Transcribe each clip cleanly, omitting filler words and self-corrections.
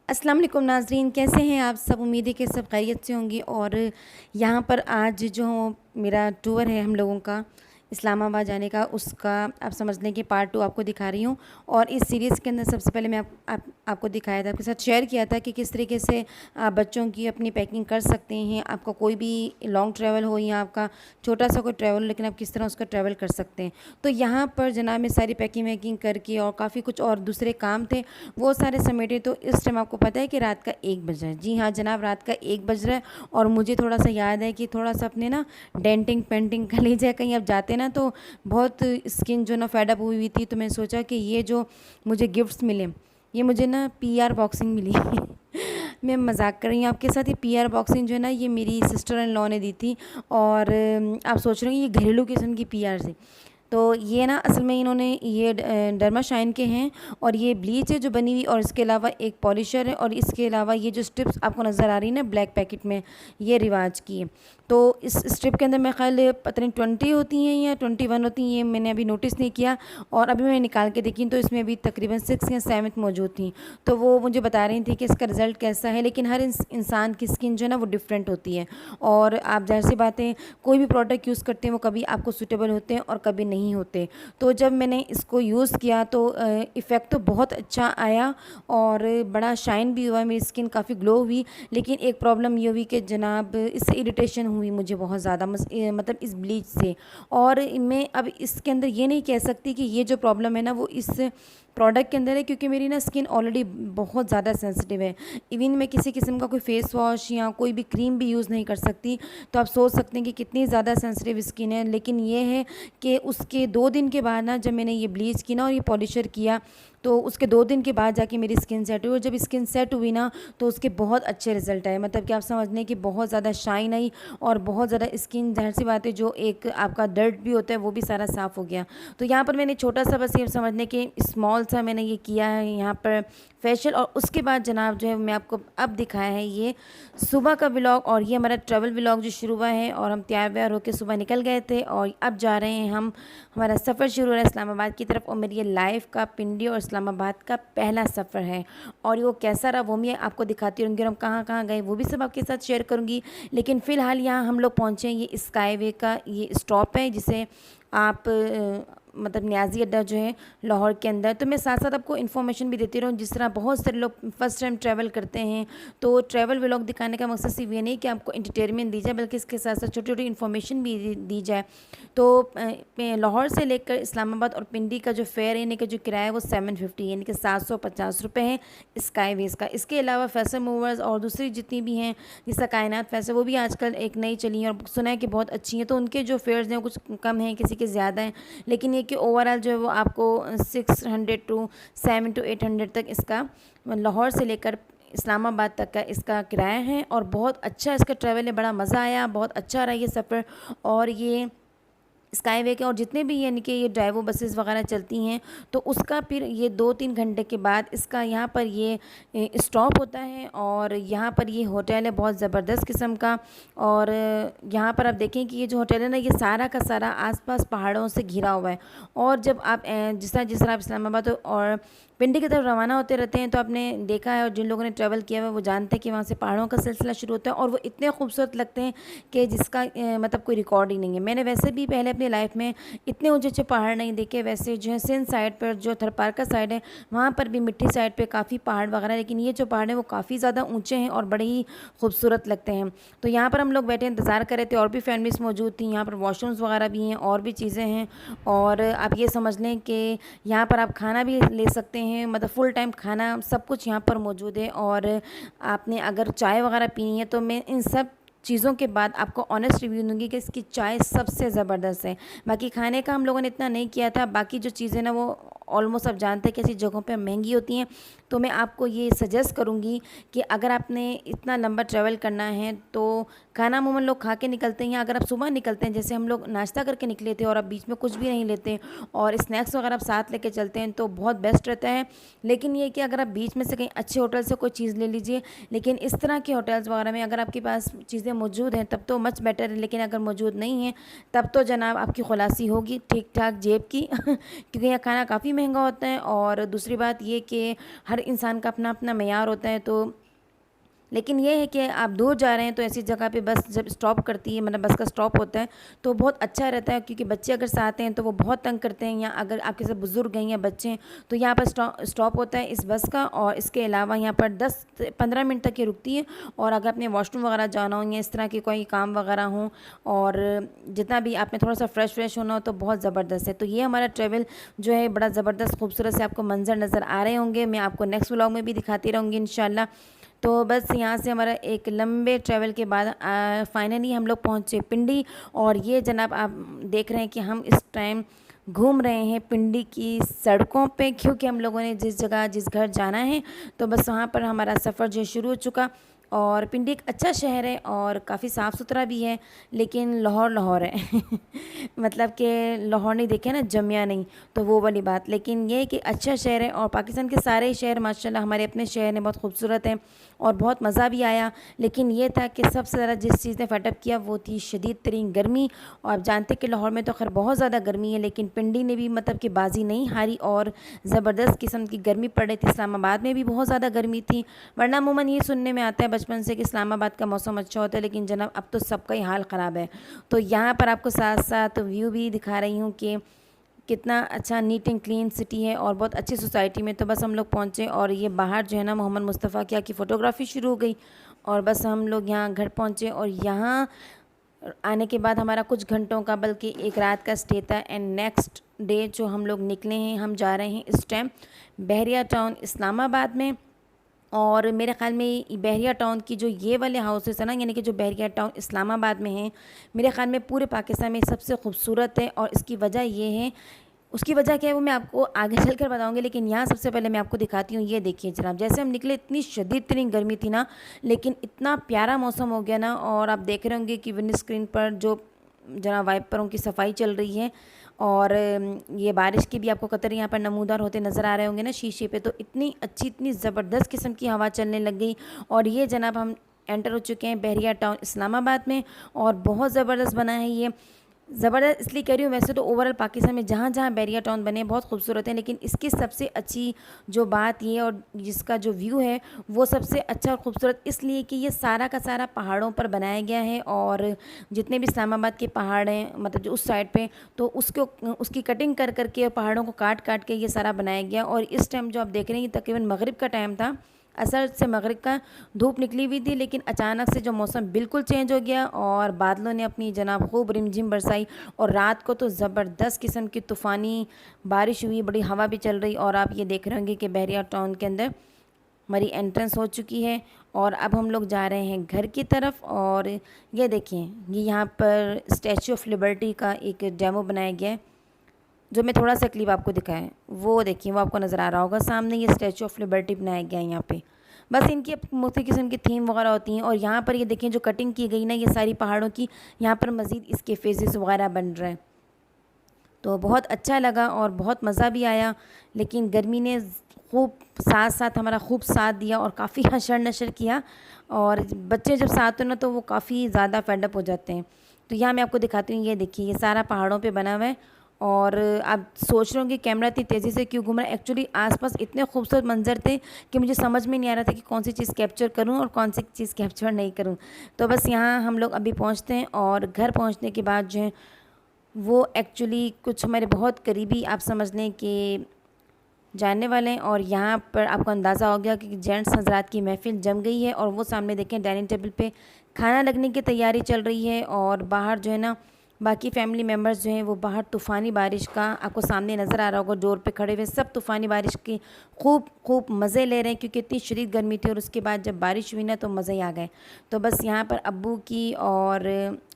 अस्सलाम वालेकुम नाज़रीन, कैसे हैं आप सब। उम्मीद है कि सब खैरियत से होंगी। और यहाँ पर आज जो मेरा टूर है हम लोगों का इस्लामाबाद जाने का, उसका आप समझ लें कि पार्ट 2 आपको दिखा रही हूँ। और इस सीरीज़ के अंदर सबसे पहले मैं आपको दिखाया था, आपके साथ शेयर किया था कि किस तरीके से आप बच्चों की अपनी पैकिंग कर सकते हैं। आपका कोई भी लॉन्ग ट्रैवल हो या आपका छोटा सा कोई ट्रैवल हो, लेकिन आप किस तरह उसका ट्रैवल कर सकते हैं। तो यहाँ पर जनाब मैं सारी पैकिंग वैकिंग करके और काफ़ी कुछ और दूसरे काम थे वो सारे समेटे। तो इस टाइम आपको पता है कि रात का 1 बज रहा है। जी हाँ जनाब, रात का 1 बज रहा है। और मुझे थोड़ा सा याद है कि थोड़ा सा अपने ना डेंटिंग पेंटिंग कर लीजिए, कहीं आप जाते ना तो बहुत स्किन जो ना फेडअप हुई थी। तो मैंने सोचा कि ये जो मुझे गिफ्ट्स मिले, ये मुझे ना पीआर बॉक्सिंग मिली मैं मजाक कर रही हूँ आपके साथ। ये पीआर बॉक्सिंग जो है ना, ये मेरी सिस्टर इन लॉ ने दी थी। और आप सोच रहे हैं ये घरेलू किस्म की पीआर से। तो ये ना असल में इन्होंने ये डर्मा शाइन के हैं। और ये ब्लीच है जो बनी हुई, और इसके अलावा एक पॉलिशर है। और इसके अलावा ये जो स्ट्रिप्स आपको नज़र आ रही है ना ब्लैक पैकेट में, ये रिवाज की है। तो इस स्ट्रिप के अंदर मेरे ख्याल पता नहीं 20 होती हैं या 21 होती हैं, ये मैंने अभी नोटिस नहीं किया। और अभी मैं निकाल के देखी तो इसमें अभी तकरीबन 6 या 7 मौजूद थी। तो वो मुझे बता रही थी कि इसका रिज़ल्ट कैसा है। लेकिन हर इंसान की स्किन जो है ना वो डिफरेंट होती है। और आप ज़ाहिर सी बात है, कोई भी प्रोडक्ट यूज़ करते हैं वो कभी आपको सूटेबल होते हैं और कभी नहीं होते। तो जब मैंने इसको यूज़ किया तो इफ़ेक्ट तो बहुत अच्छा आया और बड़ा शाइन भी हुआ, मेरी स्किन काफ़ी ग्लो हुई। लेकिन एक प्रॉब्लम ये हुई कि जनाब इससे इरिटेशन हुई मुझे बहुत ज़्यादा, मतलब इस ब्लीच से। और मैं अब इसके अंदर ये नहीं कह सकती कि ये जो प्रॉब्लम है ना वो इस प्रोडक्ट के अंदर है, क्योंकि मेरी ना स्किन ऑलरेडी बहुत ज़्यादा सेंसिटिव है। इवन मैं किसी किस्म का कोई फेस वॉश या कोई भी क्रीम भी यूज़ नहीं कर सकती। तो आप सोच सकते हैं कि कितनी ज़्यादा सेंसिटिव स्किन है। लेकिन ये है कि उसके 2 दिन के बाद ना, जब मैंने ये ब्लीच की ना और ये पॉलिशर किया, तो उसके 2 दिन के बाद जाके मेरी स्किन सेट हुई। और जब स्किन सेट हुई ना तो उसके बहुत अच्छे रिजल्ट आए। मतलब कि आप समझ लें कि बहुत ज़्यादा शाइन आई और बहुत ज़्यादा स्किन, ज़ाहिर सी बात है, जो एक आपका डर्ट भी होता है वो भी सारा साफ़ हो गया। तो यहाँ पर मैंने छोटा सा, बस ये समझने कि स्मॉल सा मैंने ये किया है यहाँ पर फेशियल। और उसके बाद जनाब जो है मैं आपको अब दिखाया है ये सुबह का व्लॉग। और ये हमारा ट्रैवल व्लॉग जो शुरू हुआ है, और हम तैयार व्यार होकर सुबह निकल गए थे और अब जा रहे हैं हम, हमारा सफ़र शुरू हो रहा है इस्लामाबाद की तरफ। और मेरी ये लाइफ का पिंडी और इस्लामाबाद का पहला सफ़र है। और वो कैसा रहा वो मैं आपको दिखाती रहूँगी, और हम कहाँ कहाँ गए वो भी सब आपके साथ शेयर करूँगी। लेकिन फ़िलहाल यहाँ हम लोग पहुँचे हैं, ये स्काईवे का ये स्टॉप है जिसे आप मतलब न्याजी अड्डा जो है लाहौर के अंदर। तो मैं साथ साथ आपको इन्फॉर्मेशन भी देती रहूँ, जिस तरह बहुत सारे लोग फर्स्ट टाइम ट्रैवल करते हैं। तो ट्रैवल व्लॉग दिखाने का मकसद सिर्फ ये नहीं कि आपको एंटरटेनमेंट दी जाए, बल्कि इसके साथ साथ छोटी छोटी इन्फॉर्मेशन भी दी जाए। तो लाहौर से लेकर इस्लामाबाद और पिंडी का जो फेयर यानी कि जो किराया है वो 750 यानी कि 750 रुपये है स्काईवेज़ का। इसके अलावा फैसल मूवर्स और दूसरी जितनी भी हैं, जैसा कायनात फैसल, वो भी आजकल एक नई चली है और सुना है कि बहुत अच्छी हैं। तो उनके जो फेयर्स हैं कुछ कम हैं, किसी के ज़्यादा हैं। लेकिन ये कि ओवरऑल जो है वो आपको 600 टू 700 to 800 तक इसका लाहौर से लेकर इस्लामाबाद तक का इसका किराया है। और बहुत अच्छा इसका ट्रैवल है, बड़ा मज़ा आया, बहुत अच्छा रहा ये सफ़र। और ये स्काईवे के और जितने भी यानी कि ये ड्राइवो बसेस वगैरह चलती हैं, तो उसका फिर ये 2-3 घंटे के बाद इसका यहाँ पर ये स्टॉप होता है। और यहाँ पर ये होटल है बहुत ज़बरदस्त किस्म का। और यहाँ पर आप देखें कि ये जो होटल है ना, ये सारा का सारा आसपास पहाड़ों से घिरा हुआ है। और जब आप जिस तरह आप इस्लामाबाद और पिंडी की तरफ रवाना होते रहते हैं, तो आपने देखा है और जिन लोगों ने ट्रैवल किया हुआ है वो जानते हैं कि वहाँ से पहाड़ों का सिलसिला शुरू होता है। और वो इतने खूबसूरत लगते हैं कि जिसका मतलब कोई रिकॉर्ड ही नहीं है। मैंने वैसे भी पहले अपनी लाइफ में इतने ऊंचे ऊंचे पहाड़ नहीं देखे। वैसे जो है सिंध साइड पर, जो थरपारका साइड है, वहाँ पर भी मिट्टी साइड पे काफ़ी पहाड़ वगैरह, लेकिन ये जो पहाड़ है वो काफ़ी ज़्यादा ऊंचे हैं और बड़े ही खूबसूरत लगते हैं। तो यहाँ पर हम लोग बैठे इंतज़ार कर रहे थे, और भी फैमिलीज़ मौजूद थी। यहाँ पर वॉशरूम्स वगैरह भी हैं और भी चीज़ें हैं। और आप ये समझ लें कि यहाँ पर आप खाना भी ले सकते हैं, मतलब फुल टाइम खाना सब कुछ यहाँ पर मौजूद है। और आपने अगर चाय वगैरह पीनी है, तो मैं इन सब चीज़ों के बाद आपको ऑनेस्ट रिव्यू दूंगी कि इसकी चाय सबसे ज़बरदस्त है। बाकी खाने का हम लोगों ने इतना नहीं किया था, बाकी जो चीज़ें ना वो ऑलमोस्ट आप जानते हैं कि ऐसी जगहों पे महंगी होती हैं। तो मैं आपको ये सजेस्ट करूँगी कि अगर आपने इतना लंबा ट्रैवल करना है तो खाना अमूमन लोग खा के निकलते हैं, या अगर आप सुबह निकलते हैं जैसे हम लोग नाश्ता करके निकले थे और आप बीच में कुछ भी नहीं लेते और स्नैक्स वगैरह आप साथ लेके चलते हैं तो बहुत बेस्ट रहता है। लेकिन ये कि अगर आप बीच में से कहीं अच्छे होटल से कोई चीज़ ले लीजिए। लेकिन इस तरह के होटल्स वगैरह में अगर आपके पास चीज़ें मौजूद हैं तब तो मच बेटर है, लेकिन अगर मौजूद नहीं है तब तो जनाब आपकी खलासी होगी ठीक ठाक जेब की क्योंकि यहाँ खाना काफ़ी महंगा होता है, और दूसरी बात ये कि हर इंसान का अपना अपना मेयार होता है। तो लेकिन ये है कि आप दूर जा रहे हैं तो ऐसी जगह पे बस जब स्टॉप करती है, मतलब बस का स्टॉप होता है, तो बहुत अच्छा रहता है, क्योंकि बच्चे अगर साथ हैं तो वो बहुत तंग करते हैं, या अगर आपके साथ बुज़ुर्ग हैं या बच्चे हैं तो यहाँ पर स्टॉप होता है इस बस का। और इसके अलावा यहाँ पर 10-15 मिनट तक ये रुकती है, और अगर आपने वॉशरूम वगैरह जाना हो या इस तरह के कोई काम वगैरह हो, और जितना भी आपने थोड़ा सा फ्रेश होना हो, तो बहुत ज़बरदस्त है। तो ये हमारा ट्रैवल जो है बड़ा ज़बरदस्त खूबसूरत से आपको मंजर नज़र आ रहे होंगे, मैं आपको नेक्स्ट व्लॉग में भी दिखाती रहूँगी इंशाल्लाह। तो बस यहाँ से हमारा एक लंबे ट्रैवल के बाद फाइनली हम लोग पहुँचे पिंडी। और ये जनाब आप देख रहे हैं कि हम इस टाइम घूम रहे हैं पिंडी की सड़कों पे, क्योंकि हम लोगों ने जिस जगह जिस घर जाना है तो बस वहाँ पर हमारा सफ़र जो शुरू हो चुका। और पिंडी एक अच्छा शहर है और काफ़ी साफ़ सुथरा भी है, लेकिन लाहौर लाहौर है मतलब कि लाहौर नहीं देखे ना, जमिया नहीं, तो वो वाली बात। लेकिन ये कि अच्छा शहर है, और पाकिस्तान के सारे शहर माशाल्लाह हमारे अपने शहर ने बहुत खूबसूरत हैं और बहुत मज़ा भी आया। लेकिन ये था कि सबसे ज़्यादा जिस चीज़ ने फटअप किया वो थी शदीद तरीन गर्मी। और आप जानते कि लाहौर में तो खैर बहुत ज़्यादा गर्मी है, लेकिन पिंडी ने भी मतलब कि बाजी नहीं हारी और ज़बरदस्त किस्म की गर्मी पड़ रही थी। इस्लामाबाद में भी बहुत ज़्यादा गर्मी थी, वरना अमूमन ये सुनने में आता है बचपन से कि इस्लामाबाद का मौसम अच्छा होता है, लेकिन जनाब अब तो सबका ही हाल ख़राब है। तो यहाँ पर आपको साथ साथ व्यू भी दिखा रही हूँ कि कितना अच्छा नीट एंड क्लीन सिटी है और बहुत अच्छी सोसाइटी में। तो बस हम लोग पहुँचे, और ये बाहर जो है ना मोहम्मद मुस्तफ़ा क्या की फ़ोटोग्राफ़ी शुरू हो गई, और बस हम लोग यहाँ घर पहुँचे। और यहाँ आने के बाद हमारा कुछ घंटों का बल्कि एक रात का स्टे था। एंड नेक्स्ट डे जो हम लोग निकले हैं, हम जा रहे हैं इस टाइम बहरिया टाउन इस्लामाबाद में। और मेरे ख़्याल में बहरिया टाउन की जो ये वाले हाउसेस है ना, यानी कि जो बहरिया टाउन इस्लामाबाद में है, मेरे ख़्याल में पूरे पाकिस्तान में सबसे खूबसूरत है। और इसकी वजह ये है, उसकी वजह क्या है वो मैं आपको आगे चल कर बताऊँगी, लेकिन यहाँ सबसे पहले मैं आपको दिखाती हूँ। ये देखिए जनाब, जैसे हम निकले इतनी शदीद तरीन गर्मी थी ना, लेकिन इतना प्यारा मौसम हो गया ना। और आप देख रहे होंगे कि विंड स्क्रीन पर जो जनाब वाइपरों की सफाई चल रही है, और ये बारिश के भी आपको कतरे यहाँ पर नमूदार होते नज़र आ रहे होंगे ना शीशे पे। तो इतनी अच्छी इतनी ज़बरदस्त किस्म की हवा चलने लग गई। और ये जनाब हम एंटर हो चुके हैं बहरिया टाउन इस्लामाबाद में, और बहुत ज़बरदस्त बना है ये। ज़बरदस्त इसलिए कह रही हूँ, वैसे तो ओवरऑल पाकिस्तान में जहाँ जहाँ बहरिया टाउन बने बहुत खूबसूरत हैं, लेकिन इसकी सबसे अच्छी जो बात ये और जिसका जो व्यू है वो सबसे अच्छा और ख़ूबसूरत इसलिए कि ये सारा का सारा पहाड़ों पर बनाया गया है। और जितने भी इस्लामाबाद के पहाड़ हैं, मतलब जो उस साइड पे, तो उसकी कटिंग कर करके और पहाड़ों को काट काट के ये सारा बनाया गया। और इस टाइम जो आप देख रहे हैं ये तकरीबन मगरिब का टाइम था, असर से मगरिब का धूप निकली हुई थी, लेकिन अचानक से जो मौसम बिल्कुल चेंज हो गया और बादलों ने अपनी जनाब खूब रिमझिम बरसाई। और रात को तो ज़बरदस्त किस्म की तूफ़ानी बारिश हुई, बड़ी हवा भी चल रही। और आप ये देख रहे होंगे कि बहरिया टाउन के अंदर हमारी एंट्रेंस हो चुकी है, और अब हम लोग जा रहे हैं घर की तरफ। और ये देखिए, ये यहाँ पर स्टैचू ऑफ लिबर्टी का एक डेमो बनाया गया है, जो मैं थोड़ा सा क्लिप आपको दिखाएं, वो देखिए, वो आपको नज़र आ रहा होगा सामने। ये स्टैचू ऑफ लिबर्टी बनाया गया है यहाँ पे। बस इनकी मुख्तलिफ किस्म की थीम वगैरह होती हैं। और यहाँ पर ये देखें जो कटिंग की गई ना ये सारी पहाड़ों की, यहाँ पर मज़ीद इसके फेजेस वगैरह बन रहे हैं। तो बहुत अच्छा लगा और बहुत मज़ा भी आया, लेकिन गर्मी ने खूब साथ साथ हमारा खूब साथ दिया और काफ़ी हशर नशर किया। और बच्चे जब साथ हो ना तो वो काफ़ी ज़्यादा फेडअप हो जाते हैं। तो यहाँ मैं आपको दिखाती हूँ, ये देखिए ये सारा पहाड़ों पे बना हुआ है। और आप सोच रहे होंगे कैमरा इतनी तेज़ी से क्यों घूम रहा है। एक्चुअली आसपास इतने खूबसूरत मंजर थे कि मुझे समझ में नहीं आ रहा था कि कौन सी चीज़ कैप्चर करूं और कौन सी चीज़ कैप्चर नहीं करूं। तो बस यहाँ हम लोग अभी पहुँचते हैं, और घर पहुँचने के बाद जो है वो एक्चुअली कुछ हमारे बहुत करीबी आप समझ लें कि जानने वाले हैं। और यहाँ पर आपको अंदाज़ा हो गया कि जेंट्स हजरात की महफ़िल जम गई है, और वो सामने देखें डाइनिंग टेबल पे खाना लगने की तैयारी चल रही है। और बाहर जो है ना बाकी फैमिली मेम्बर्स जो हैं वो बाहर तूफ़ानी बारिश का आपको सामने नज़र आ रहा होगा, डोर पे खड़े हुए सब तूफ़ानी बारिश की खूब खूब मज़े ले रहे हैं, क्योंकि इतनी शदीद गर्मी थी। और उसके बाद जब बारिश हुई ना तो मज़े ही आ गए। तो बस यहाँ पर अब्बू की और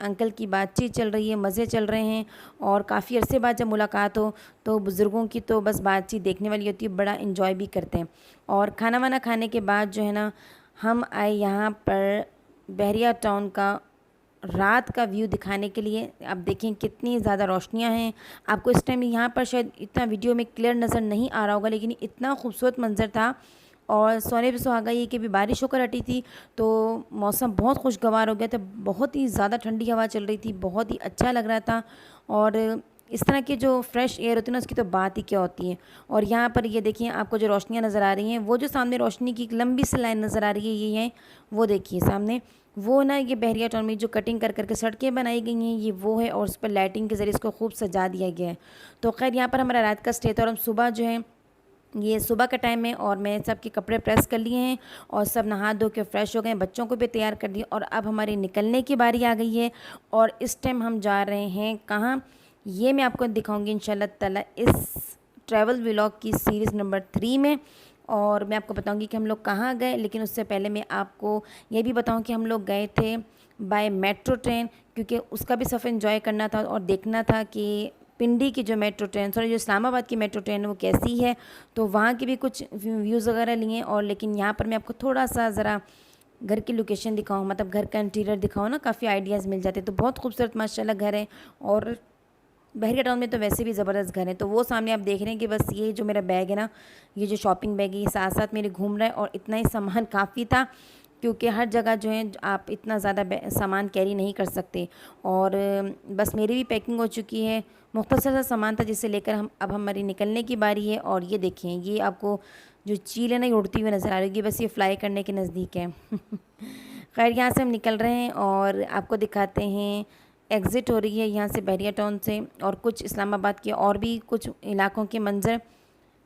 अंकल की बातचीत चल रही है, मज़े चल रहे हैं। और काफ़ी अरसे बाद जब मुलाकात हो तो बुज़ुर्गों की तो बस बातचीत देखने वाली होती है, बड़ा इंजॉय भी करते हैं। और खाना वाना खाने के बाद जो है ना हम आए यहाँ पर बहरिया टाउन का रात का व्यू दिखाने के लिए। आप देखें कितनी ज़्यादा रोशनियां हैं। आपको इस टाइम यहाँ पर शायद इतना वीडियो में क्लियर नज़र नहीं आ रहा होगा, लेकिन इतना खूबसूरत मंजर था। और सोने पे सुहागा ये कि भी बारिश होकर हटी थी तो मौसम बहुत खुशगवार हो गया था। बहुत ही ज़्यादा ठंडी हवा चल रही थी, बहुत ही अच्छा लग रहा था। और इस तरह की जो फ्रेश एयर होती है ना, उसकी तो बात ही क्या होती है। और यहाँ पर ये देखिए, आपको जो रोशनियाँ नज़र आ रही हैं, वो जो सामने रोशनी की एक लंबी सी लाइन नज़र आ रही है, ये है, वो देखिए सामने, वो ना ये बहरिया टाउन में जो कटिंग कर करके सड़कें बनाई गई हैं, ये वो है, और उस पर लाइटिंग के ज़रिए इसको खूब सजा दिया गया है। तो खैर यहाँ पर हमारा रात का स्टे था, और हम सुबह जो है, ये सुबह का टाइम है, और मैं सबके कपड़े प्रेस कर लिए हैं और सब नहा धो के फ्रेश हो गए, बच्चों को भी तैयार कर दिया, और अब हमारी निकलने की बारी आ गई है। और इस टाइम हम जा रहे हैं कहाँ, ये मैं आपको दिखाऊंगी इंशाल्लाह ताला इस ट्रैवल व्लॉग की सीरीज़ नंबर 3 में। और मैं आपको बताऊंगी कि हम लोग कहाँ गए, लेकिन उससे पहले मैं आपको ये भी बताऊं कि हम लोग गए थे बाय मेट्रो ट्रेन, क्योंकि उसका भी सफ़र एंजॉय करना था और देखना था कि पिंडी की जो मेट्रो ट्रेन, सॉरी जो इस्लामाबाद की मेट्रो ट्रेन है वो कैसी है। तो वहाँ की भी कुछ व्यूज़ वगैरह लिए। और लेकिन यहाँ पर मैं आपको थोड़ा सा ज़रा घर की लोकेशन दिखाऊँ, मतलब घर का इंटीरियर दिखाऊँ ना, काफ़ी आइडियाज़ मिल जाते। तो बहुत खूबसूरत माशाल्लाह घर है, और बहरिया टाउन में तो वैसे भी ज़बरदस्त घर है। तो वो सामने आप देख रहे हैं कि बस ये जो मेरा बैग है ना, ये जो शॉपिंग बैग है, ये साथ साथ मेरे घूम रहा है, और इतना ही सामान काफ़ी था, क्योंकि हर जगह जो है आप इतना ज़्यादा सामान कैरी नहीं कर सकते। और बस मेरी भी पैकिंग हो चुकी है, मुख्तसर सा सामान था जिसे लेकर हम अब हमारी निकलने की बारी है। और ये देखें, ये आपको जो चील है ना, ये उड़ती हुई नज़र आ रही है, बस ये फ्लाई करने के नज़दीक है। खैर यहाँ से हम निकल रहे हैं, और आपको दिखाते हैं एग्ज़िट हो रही है यहाँ से बहरिया टाउन से, और कुछ इस्लामाबाद के और भी कुछ इलाकों के मंज़र।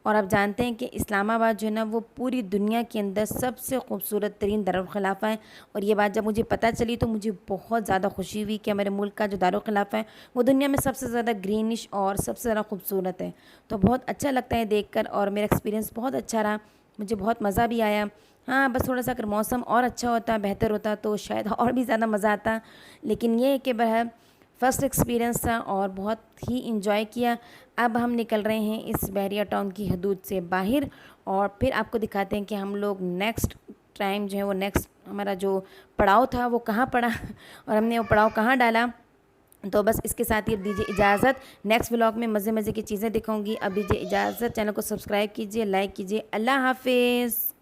और आप जानते हैं कि इस्लामाबाद जो है ना, वो पूरी दुनिया के अंदर सबसे खूबसूरत तरीन दारुल-ख़िलाफ़ा है। और ये बात जब मुझे पता चली तो मुझे बहुत ज़्यादा खुशी हुई कि हमारे मुल्क का जो दारुल-ख़िलाफ़ा है वो दुनिया में सबसे ज़्यादा ग्रीनिश और सबसे ज़्यादा खूबसूरत है। तो बहुत अच्छा लगता है देखकर, और मेरा एक्सपीरियंस बहुत अच्छा रहा, मुझे बहुत मज़ा भी आया। हाँ, बस थोड़ा सा अगर मौसम और अच्छा होता, बेहतर होता, तो शायद और भी ज़्यादा मज़ा आता। लेकिन ये है कि बहर फ़र्स्ट एक्सपीरियंस था, और बहुत ही इंजॉय किया। अब हम निकल रहे हैं इस बहरिया टाउन की हदूद से बाहर, और फिर आपको दिखाते हैं कि हम लोग नेक्स्ट टाइम जो है, वो नेक्स्ट हमारा जो पड़ाव था वो कहाँ पड़ा, और हमने वो पड़ाव कहाँ डाला। तो बस इसके साथ ही अब दीजिए इजाज़त, नेक्स्ट व्लॉग में मज़े मज़े की चीज़ें दिखाऊंगी। अब दीजिए इजाज़त, चैनल को सब्सक्राइब कीजिए, लाइक कीजिए। अल्लाह हाफिज़।